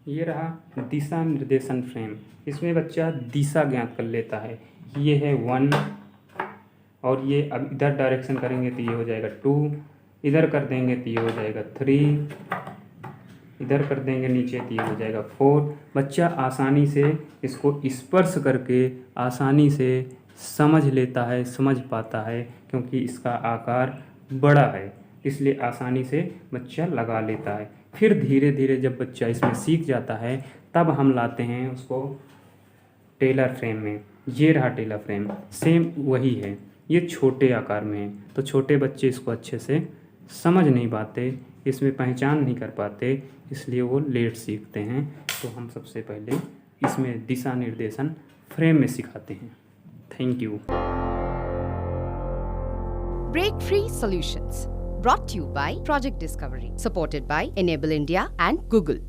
ये रहा दिशा निर्देशन फ्रेम। इसमें बच्चा दिशा ज्ञात कर लेता है। ये है 1 और ये अब इधर डायरेक्शन करेंगे तो ये हो जाएगा 2, इधर कर देंगे तो ये हो जाएगा 3, इधर कर देंगे नीचे तो ये हो जाएगा 4। बच्चा आसानी से इसको स्पर्श करके आसानी से समझ लेता है, समझ पाता है, क्योंकि इसका आकार बड़ा है, इसलिए आसानी से बच्चा लगा लेता है। फिर धीरे धीरे जब बच्चा इसमें सीख जाता है तब हम लाते हैं उसको टेलर फ्रेम में। ये रहा टेलर फ्रेम, सेम वही है, ये छोटे आकार में है, तो छोटे बच्चे इसको अच्छे से समझ नहीं पाते, इसमें पहचान नहीं कर पाते, इसलिए वो लेट सीखते हैं। तो हम सबसे पहले इसमें दिशा निर्देशन फ्रेम में सिखाते हैं। Thank you. Break Free Solutions, brought to you by Project Discovery, supported by Enable India and Google.